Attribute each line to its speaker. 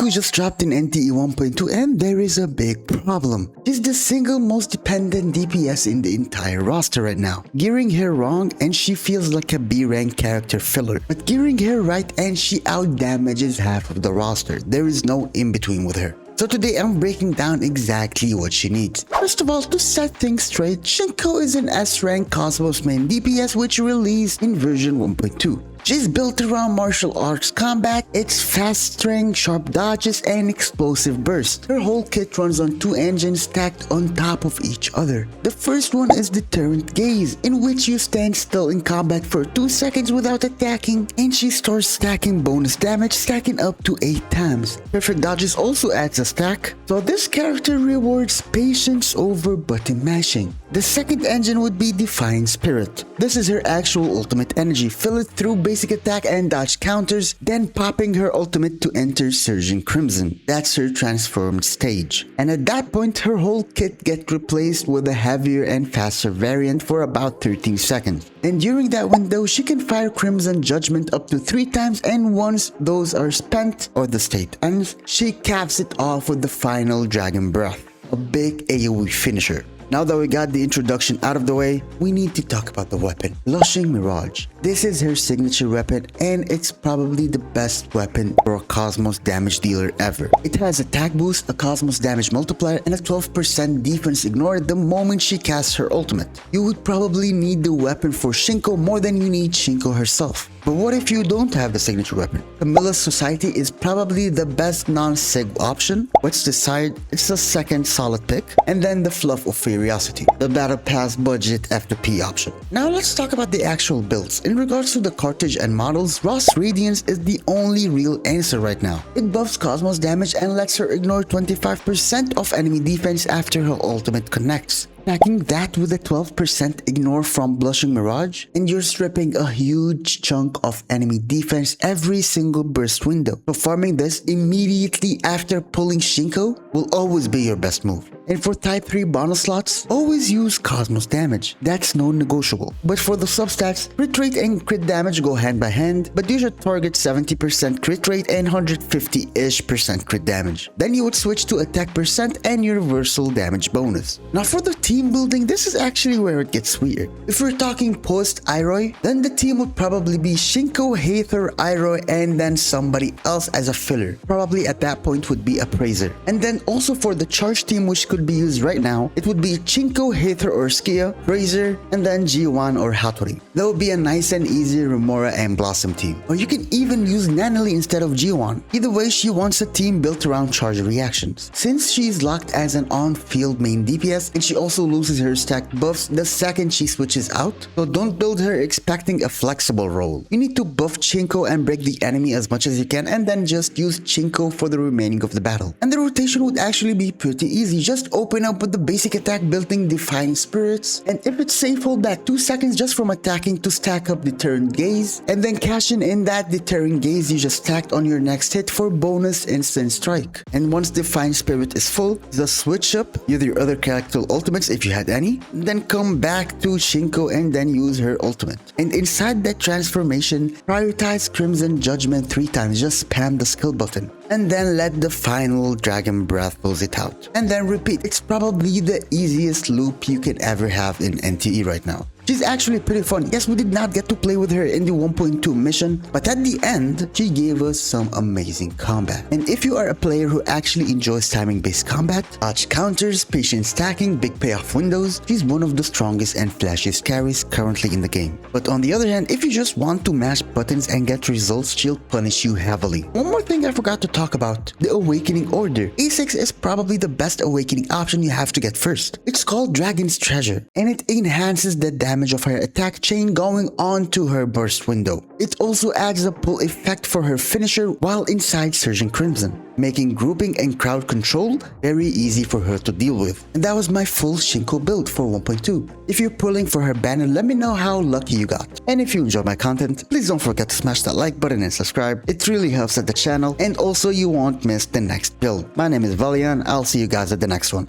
Speaker 1: Shinku just dropped in NTE 1.2 and there is a big problem. She's the single most dependent DPS in the entire roster right now. Gearing her wrong and she feels like a B rank character filler. But gearing her right and she outdamages half of the roster. There is no in between with her. So today I'm breaking down exactly what she needs. First of all, to set things straight, Shinku is an S-rank Cosmos main DPS which released in version 1.2. She's built around martial arts combat, its fast string, sharp dodges, and explosive burst. Her whole kit runs on two engines stacked on top of each other. The first one is Deterrent Gaze, in which you stand still in combat for 2 seconds without attacking, and she starts stacking bonus damage, stacking up to 8 times. Perfect Dodges also adds a stack, so this character rewards patience over button mashing. The second engine would be Defiant Spirit. This is her actual ultimate energy. Fill it through basic attack and dodge counters, then popping her ultimate to enter Surging Crimson. That's her transformed stage. And at that point, her whole kit gets replaced with a heavier and faster variant for about 13 seconds. And during that window, she can fire Crimson Judgment up to 3 times, and once those are spent or the state ends, she caps it off with the final Dragon Breath, a big AoE finisher. Now that we got the introduction out of the way, we need to talk about the weapon, Blushing Mirage. This is her signature weapon and it's probably the best weapon for a Cosmos damage dealer ever. It has attack boost, a Cosmos damage multiplier, and a 12% defense ignore the moment she casts her ultimate. You would probably need the weapon for Shinku more than you need Shinku herself. But what if you don't have the signature weapon? Camilla's Society is probably the best non-sig option. What's decided? It's the second solid pick, and then the Fluff of Curiosity, the Battle Pass budget FTP option. Now let's talk about the actual builds. In regards to the cartridge and models, Ross Radiance is the only real answer right now. It buffs Cosmos damage and lets her ignore 25% of enemy defense after her ultimate connects. Packing that with a 12% ignore from Blushing Mirage, and you're stripping a huge chunk of enemy defense every single burst window. So farming this immediately after pulling Shinku will always be your best move. And for type 3 bonus slots, always use Cosmos damage. That's non-negotiable. But for the substats, crit rate and crit damage go hand by hand, but you should target 70% crit rate and 150-ish% crit damage. Then you would switch to attack percent and universal damage bonus. Now for the team building, this is actually where it gets weird. If we're talking post-Iroy, then the team would probably be Shinku, Haether, Iroy, and then somebody else as a filler. Probably at that point would be a Praiser. And then also for the charge team, which could be used right now, it would be Shinku, Haether or Skia, Praiser, and then G1 or Hattori. That would be a nice and easy Remora and Blossom team. Or you can even use Nanali instead of G1. Either way, she wants a team built around charge reactions. Since she's locked as an on-field main DPS, and she also loses her stacked buffs the second she switches out, so don't build her expecting a flexible role. You need to buff Shinku and break the enemy as much as you can, and then just use Shinku for the remaining of the battle. And the rotation would actually be pretty easy. Just open up with the basic attack building Defiant Spirits, and if it's safe, hold back 2 seconds just from attacking to stack up Deterrent Gaze, and then cashing in that Deterrent Gaze you just stacked on your next hit for bonus instant strike. And once Defiant Spirit is full, just switch up with your other character ultimates if you had any, then come back to Shinku and then use her ultimate. And inside that transformation, prioritize Crimson Judgment 3 times, just spam the skill button. And then let the final Dragon Breath close it out. And then repeat. It's probably the easiest loop you can ever have in NTE right now. She's actually pretty fun. Yes, we did not get to play with her in the 1.2 mission, but at the end, she gave us some amazing combat. And if you are a player who actually enjoys timing-based combat, dodge counters, patient stacking, big payoff windows, she's one of the strongest and flashiest carries currently in the game. But on the other hand, if you just want to mash buttons and get results, she'll punish you heavily. One more thing I forgot to talk about, the Awakening Order. A6 is probably the best awakening option you have to get first. It's called Dragon's Treasure, and it enhances the damage of her attack chain going on to her burst window. It also adds a pull effect for her finisher while inside Surging Crimson, making grouping and crowd control very easy for her to deal with. And that was my full Shinku build for 1.2. If you're pulling for her banner, let me know how lucky you got. And if you enjoyed my content, please don't forget to smash that like button and subscribe. It really helps at the channel, and also you won't miss the next build. My name is Valian. I'll see you guys at the next one.